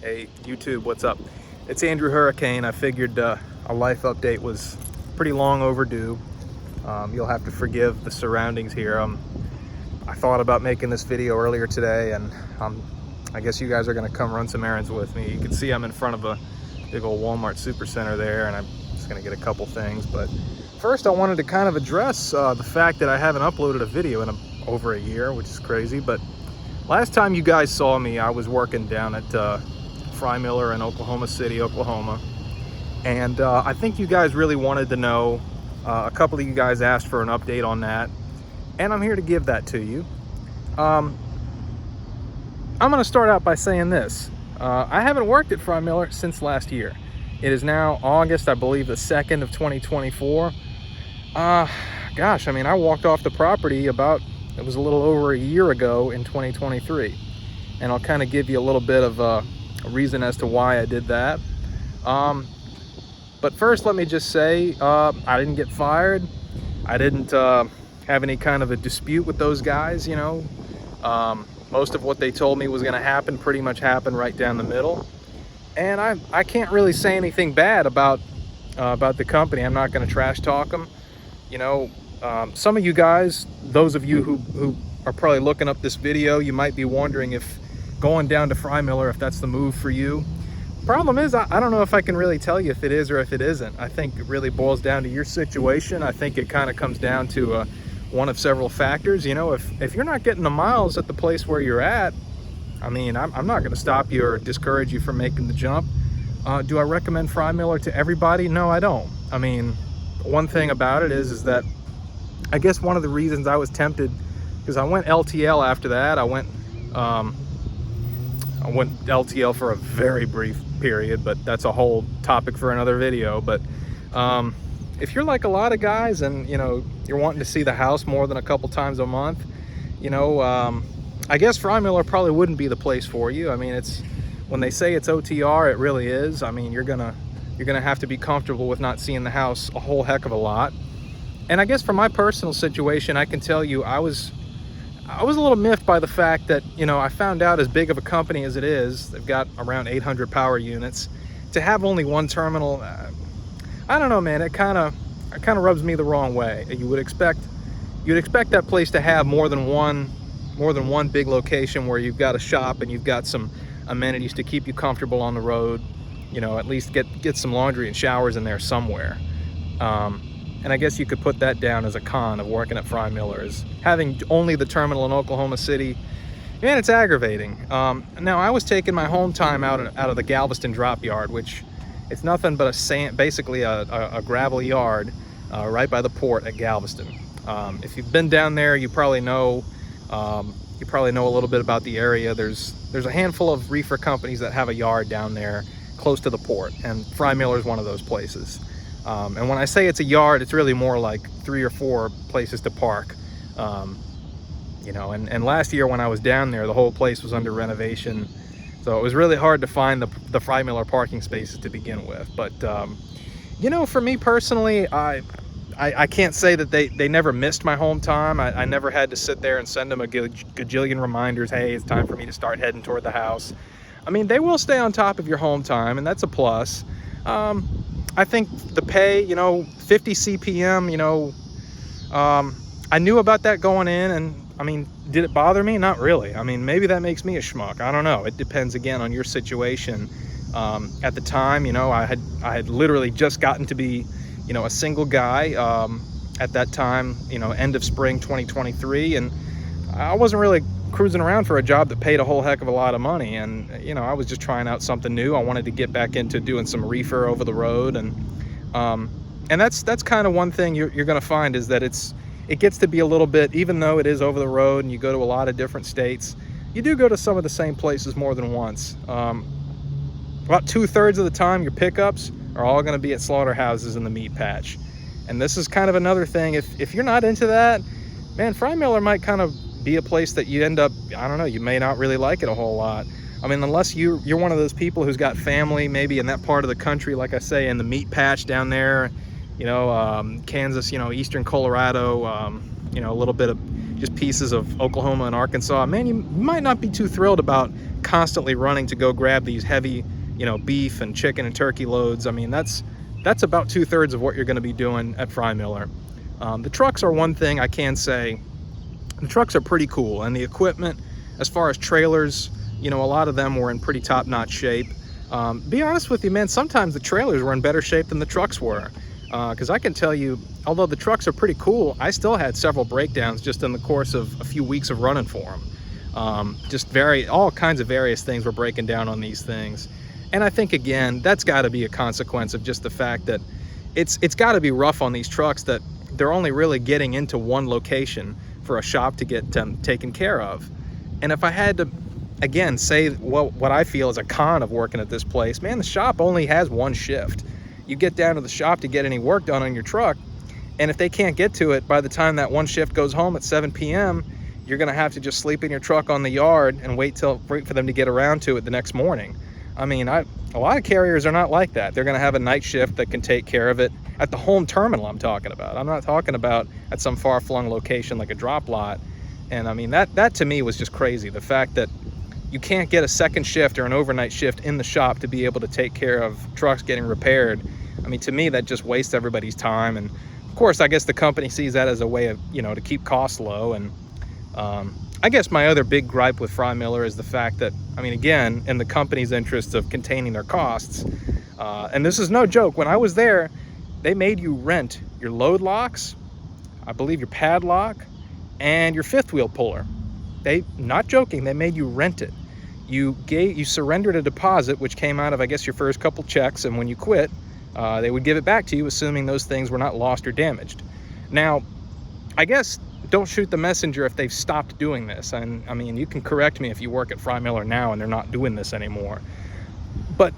Hey YouTube, what's up? It's Andrew Hurricane. I figured a life update was pretty long overdue. You'll have to forgive the surroundings here. I thought about making this video earlier today, and I guess you guys are going to come run some errands with me. You can see I'm in front of a big old Walmart supercenter there, and I'm just going to get a couple things. But first, I wanted to kind of address the fact that I haven't uploaded a video in over a year, which is crazy. But last time you guys saw me, I was working down at Freymiller in Oklahoma City, Oklahoma. And I think you guys really wanted to know. A couple of you guys asked for an update on that, and I'm here to give that to you. I'm going to start out by saying this. I haven't worked at Freymiller since last year. It is now August, I believe, the 2nd of 2024. Gosh, I mean, I walked off the property it was a little over a year ago in 2023. And I'll kind of give you a little bit of a reason as to why I did that. But first, let me just say, I didn't get fired. I didn't have any kind of a dispute with those guys, you know. Most of what they told me was going to happen pretty much happened right down the middle. And I can't really say anything bad about the company. I'm not going to trash talk them. You know, some of you guys, those of you who are probably looking up this video, you might be wondering if going down to Freymiller, if that's the move for you. Problem is, I don't know if I can really tell you if it is or if it isn't. I think it really boils down to your situation. I think it kind of comes down to one of several factors. You know, if you're not getting the miles at the place where you're at, I mean, I'm not going to stop you or discourage you from making the jump. Do I recommend Freymiller to everybody? No, I don't. I mean, one thing about it is that I guess one of the reasons I was tempted, because I went LTL after that. I went LTL for a very brief period, but that's a whole topic for another video. But if you're like a lot of guys and, you know, you're wanting to see the house more than a couple times a month, you know, I guess Freymiller probably wouldn't be the place for you. I mean, it's when they say it's OTR, it really is. I mean, you're gonna have to be comfortable with not seeing the house a whole heck of a lot. And I guess for my personal situation, I can tell you I was a little miffed by the fact that, you know, I found out as big of a company as it is, they've got around 800 power units, to have only one terminal. I don't know, man. It kind of rubs me the wrong way. You'd expect that place to have more than one big location where you've got a shop and you've got some amenities to keep you comfortable on the road. You know, at least get some laundry and showers in there somewhere. And I guess you could put that down as a con of working at Freymiller, is having only the terminal in Oklahoma City. Man, it's aggravating. Now, I was taking my home time out of the Galveston drop yard, which it's nothing but basically a gravel yard right by the port at Galveston. If you've been down there, you probably know a little bit about the area. There's a handful of reefer companies that have a yard down there close to the port, and Freymiller is one of those places. And when I say it's a yard, it's really more like 3 or 4 places to park. You know, and last year when I was down there, the whole place was under renovation. So it was really hard to find the Freymiller parking spaces to begin with. But, you know, for me personally, I can't say that they never missed my home time. I never had to sit there and send them a gajillion reminders, hey, it's time for me to start heading toward the house. I mean, they will stay on top of your home time, and that's a plus. I think the pay, you know, 50 CPM, you know, I knew about that going in, and I mean, did it bother me? Not really. I mean, maybe that makes me a schmuck. I don't know. It depends, again, on your situation. At the time, you know, I had literally just gotten to be, you know, a single guy at that time, you know, end of spring 2023, and I wasn't really cruising around for a job that paid a whole heck of a lot of money. And, you know, I was just trying out something new. I wanted to get back into doing some reefer over the road. And that's kind of one thing you're going to find, is that it gets to be a little bit, even though it is over the road and you go to a lot of different states, you do go to some of the same places more than once. About 2/3 of the time, your pickups are all going to be at slaughterhouses in the meat patch. And this is kind of another thing. If you're not into that, man, Freymiller might kind of be a place that you end up, I don't know, you may not really like it a whole lot. I mean, unless you're one of those people who's got family maybe in that part of the country, like I say, in the meat patch down there, you know, Kansas, you know, eastern Colorado, you know, a little bit of just pieces of Oklahoma and Arkansas, man, you might not be too thrilled about constantly running to go grab these heavy, you know, beef and chicken and turkey loads. I mean, that's about 2/3 of what you're going to be doing at Freymiller. The trucks are one thing I can say. The trucks are pretty cool, and the equipment, as far as trailers, you know, a lot of them were in pretty top-notch shape. Be honest with you, man, sometimes the trailers were in better shape than the trucks were. Because I can tell you, although the trucks are pretty cool, I still had several breakdowns just in the course of a few weeks of running for them. All kinds of various things were breaking down on these things. And I think, again, that's got to be a consequence of just the fact that it's got to be rough on these trucks that they're only really getting into one location for a shop to get them taken care of. And if I had to, again, say what I feel is a con of working at this place, man, the shop only has one shift. You get down to the shop to get any work done on your truck, and if they can't get to it by the time that one shift goes home at 7 p.m., you're going to have to just sleep in your truck on the yard and wait for them to get around to it the next morning. I mean, a lot of carriers are not like that. They're going to have a night shift that can take care of it at the home terminal I'm talking about. I'm not talking about at some far-flung location like a drop lot. And I mean, that to me was just crazy. The fact that you can't get a second shift or an overnight shift in the shop to be able to take care of trucks getting repaired. I mean, to me, that just wastes everybody's time. And of course, I guess the company sees that as a way of, you know, to keep costs low. And I guess my other big gripe with Freymiller is the fact that, I mean, again, in the company's interest of containing their costs, and this is no joke, when I was there, they made you rent your load locks, I believe your padlock, and your fifth wheel puller. Not joking, they made you rent it. You surrendered a deposit, which came out of, I guess, your first couple checks, and when you quit, they would give it back to you, assuming those things were not lost or damaged. Now, I guess don't shoot the messenger if they've stopped doing this. And I mean, you can correct me if you work at Freymiller now and they're not doing this anymore. But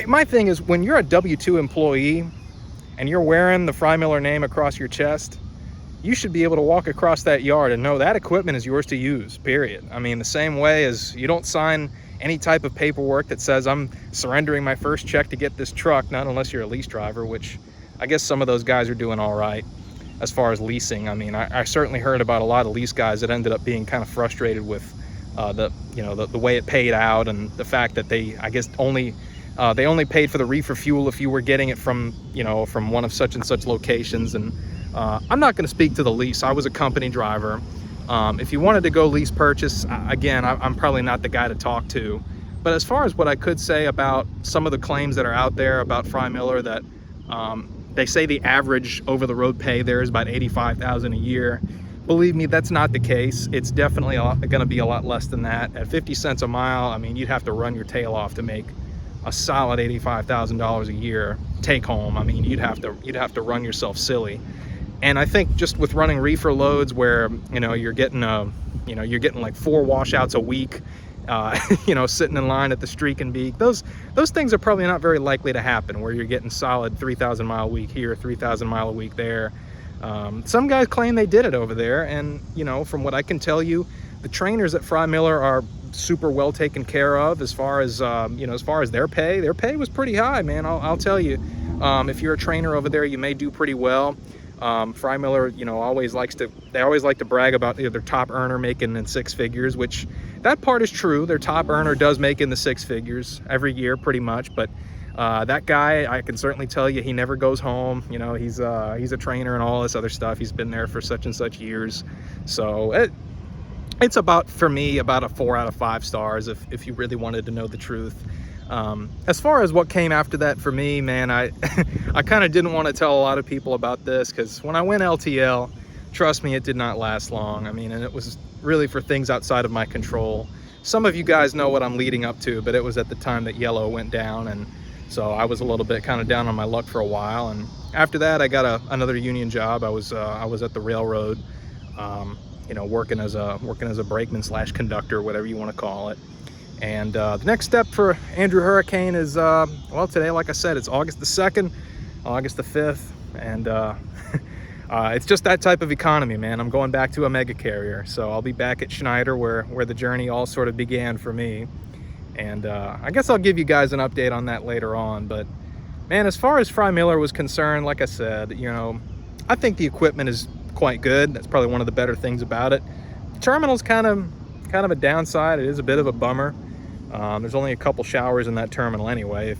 my thing is, when you're a W-2 employee and you're wearing the Freymiller name across your chest, you should be able to walk across that yard and know that equipment is yours to use, period. I mean, the same way as you don't sign any type of paperwork that says I'm surrendering my first check to get this truck, not unless you're a lease driver, which I guess some of those guys are doing all right as far as leasing. I mean, I certainly heard about a lot of lease guys that ended up being kind of frustrated with the way it paid out, and the fact that they only paid for the reefer fuel if you were getting it from one of such and such locations. And I'm not going to speak to the lease. I was a company driver. If you wanted to go lease purchase, again, I'm probably not the guy to talk to. But as far as what I could say about some of the claims that are out there about Freymiller, that they say the average over-the-road pay there is about $85,000 a year. Believe me, that's not the case. It's definitely going to be a lot less than that. At 50 cents a mile, I mean, you'd have to run your tail off to make a solid $85,000 a year take home. I mean, you'd have to run yourself silly. And I think just with running reefer loads where, you're getting like 4 washouts a week, sitting in line at the Streak and Beak, those things are probably not very likely to happen, where you're getting solid 3,000 mile a week here, 3,000 mile a week there. Some guys claim they did it over there, and from what I can tell you, the trainers at Freymiller are super well taken care of as far as their pay. Their pay was pretty high, man. I'll tell you, if you're a trainer over there, you may do pretty well. Freymiller, always like to brag about their top earner making in 6 figures, which that part is true. Their top earner does make in the 6 figures every year, pretty much. But that guy, I can certainly tell you, he never goes home. He's a trainer and all this other stuff. He's been there for such and such years. So it's for me about a 4 out of 5 stars if you really wanted to know the truth. As far as what came after that for me, man, I kind of didn't want to tell a lot of people about this, because when I went LTL, trust me, it did not last long. I mean, and it was really for things outside of my control. Some of you guys know what I'm leading up to, but it was at the time that Yellow went down, and so I was a little bit kind of down on my luck for a while. And after that, I got another union job. I was at the railroad, working as a brakeman / conductor, whatever you want to call it. And the next step for Andrew Hurricane is, today, like I said, it's August the 2nd, August the 5th, and it's just that type of economy, man. I'm going back to a mega carrier, so I'll be back at Schneider where the journey all sort of began for me. And I guess I'll give you guys an update on that later on. But, man, as far as Freymiller was concerned, like I said, I think the equipment is quite good. That's probably one of the better things about it. terminal's kind of a downside. It is a bit of a bummer. There's only a couple showers in that terminal anyway.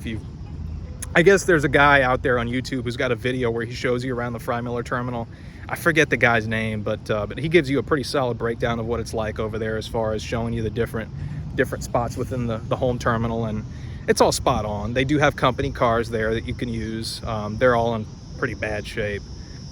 I guess there's a guy out there on YouTube who's got a video where he shows you around the Freymiller terminal. I forget the guy's name, but he gives you a pretty solid breakdown of what it's like over there as far as showing you the different spots within the home terminal, and it's all spot on. They do have company cars there that you can use. They're all in pretty bad shape,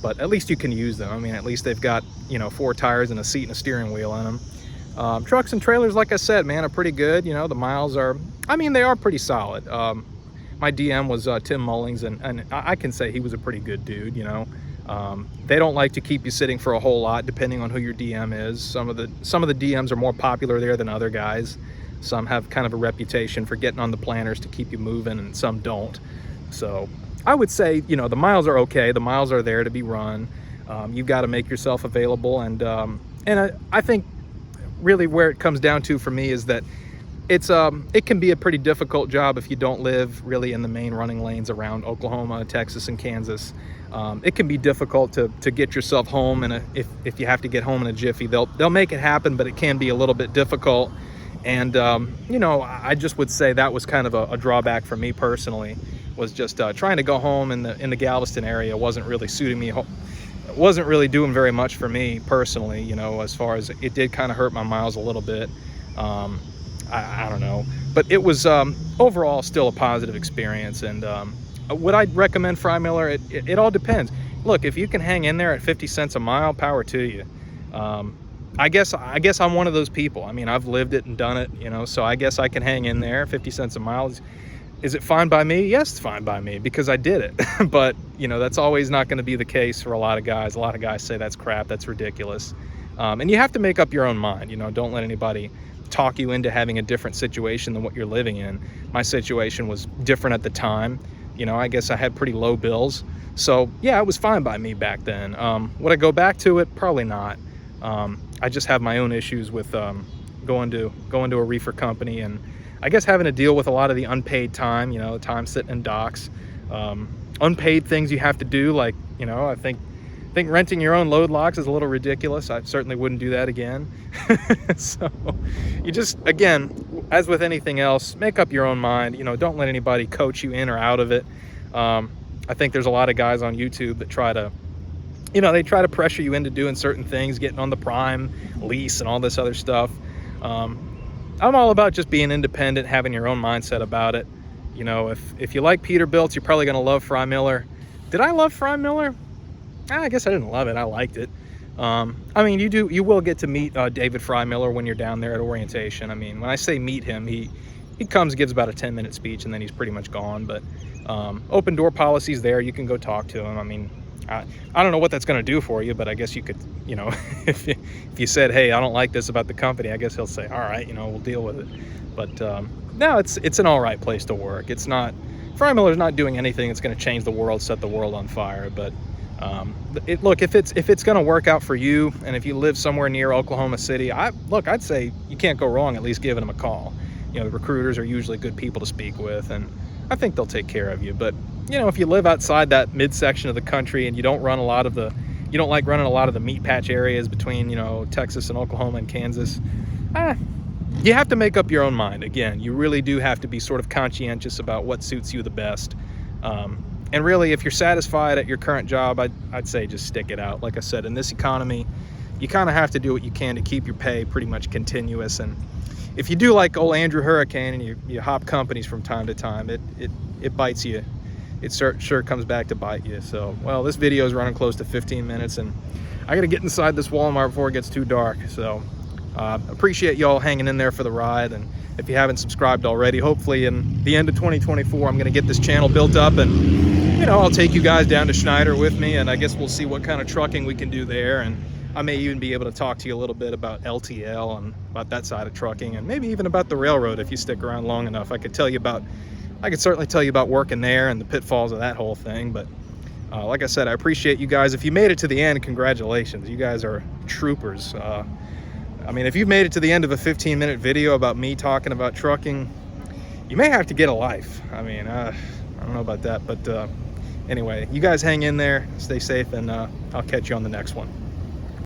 but at least you can use them. I mean, at least they've got, 4 tires and a seat and a steering wheel in them. Trucks and trailers, like I said, man, are pretty good. The miles are, they are pretty solid. My DM was Tim Mullings, and I can say he was a pretty good dude. They don't like to keep you sitting for a whole lot, depending on who your DM is. Some of the DMs are more popular there than other guys. Some have kind of a reputation for getting on the planners to keep you moving, and some don't. So I would say, the miles are okay. The miles are there to be run. You've got to make yourself available, and I think really where it comes down to for me is that it can be a pretty difficult job if you don't live really in the main running lanes around Oklahoma, Texas, and Kansas. It can be difficult to get yourself home, and if you have to get home in a jiffy, they'll make it happen, but it can be a little bit difficult. And I just would say that was kind of a drawback for me personally, was just trying to go home in the Galveston area wasn't really suiting me. It wasn't really doing very much for me personally, as far as it did kind of hurt my miles a little bit. I don't know, but it was overall still a positive experience. And would I recommend Freymiller? It all depends. Look, if you can hang in there at 50 cents a mile, power to you. I guess I'm one of those people. I've lived it and done it, so I guess I can hang in there. 50 cents a mile. Is it fine by me? Yes, it's fine by me because I did it. But, that's always not going to be the case for a lot of guys. A lot of guys say that's crap, that's ridiculous. And you have to make up your own mind. Don't let anybody talk you into having a different situation than what you're living in. My situation was different at the time. I guess I had pretty low bills. So, yeah, it was fine by me back then. Would I go back to it? Probably not. I just have my own issues with going to a reefer company, and I guess having to deal with a lot of the unpaid time, time sitting in docks, unpaid things you have to do. Like, I think renting your own load locks is a little ridiculous. I certainly wouldn't do that again. So you just, again, as with anything else, make up your own mind. Don't let anybody coach you in or out of it. I think there's a lot of guys on YouTube that try to, they try to pressure you into doing certain things, getting on the prime lease and all this other stuff. I'm all about just being independent, having your own mindset about it. If you like Peterbilt's, you're probably going to love Freymiller. Did I love Freymiller? I guess I didn't love it. I liked it. You will get to meet David Freymiller when you're down there at orientation. When I say meet him, he comes, gives about a 10-minute speech, and then he's pretty much gone. But open door policy's there. You can go talk to him. I don't know what that's going to do for you, but I guess you could, if you said, hey, I don't like this about the company, I guess he'll say, all right, we'll deal with it. But no, it's an all right place to work. It's not, Freymiller's not doing anything that's going to change the world, set the world on fire. But look, if it's going to work out for you, and if you live somewhere near Oklahoma City, I'd say you can't go wrong at least giving them a call. The recruiters are usually good people to speak with, and I think they'll take care of you. But if you live outside that midsection of the country and you don't like running a lot of the meat patch areas between, Texas and Oklahoma and Kansas, you have to make up your own mind. Again, you really do have to be sort of conscientious about what suits you the best. And really, if you're satisfied at your current job, I'd say just stick it out. Like I said, in this economy, you kind of have to do what you can to keep your pay pretty much continuous. And if you do like old Andrew Hurricane and you hop companies from time to time, it bites you. It sure comes back to bite you. So, well, this video is running close to 15 minutes, and I got to get inside this Walmart before it gets too dark. So, appreciate y'all hanging in there for the ride. And if you haven't subscribed already, hopefully in the end of 2024, I'm going to get this channel built up, and I'll take you guys down to Schneider with me, and I guess we'll see what kind of trucking we can do there. And I may even be able to talk to you a little bit about LTL and about that side of trucking, and maybe even about the railroad if you stick around long enough. I could certainly tell you about working there and the pitfalls of that whole thing. But like I said, I appreciate you guys. If you made it to the end, congratulations. You guys are troopers. If you've made it to the end of a 15-minute video about me talking about trucking, you may have to get a life. I don't know about that. But anyway, you guys hang in there, stay safe, and I'll catch you on the next one.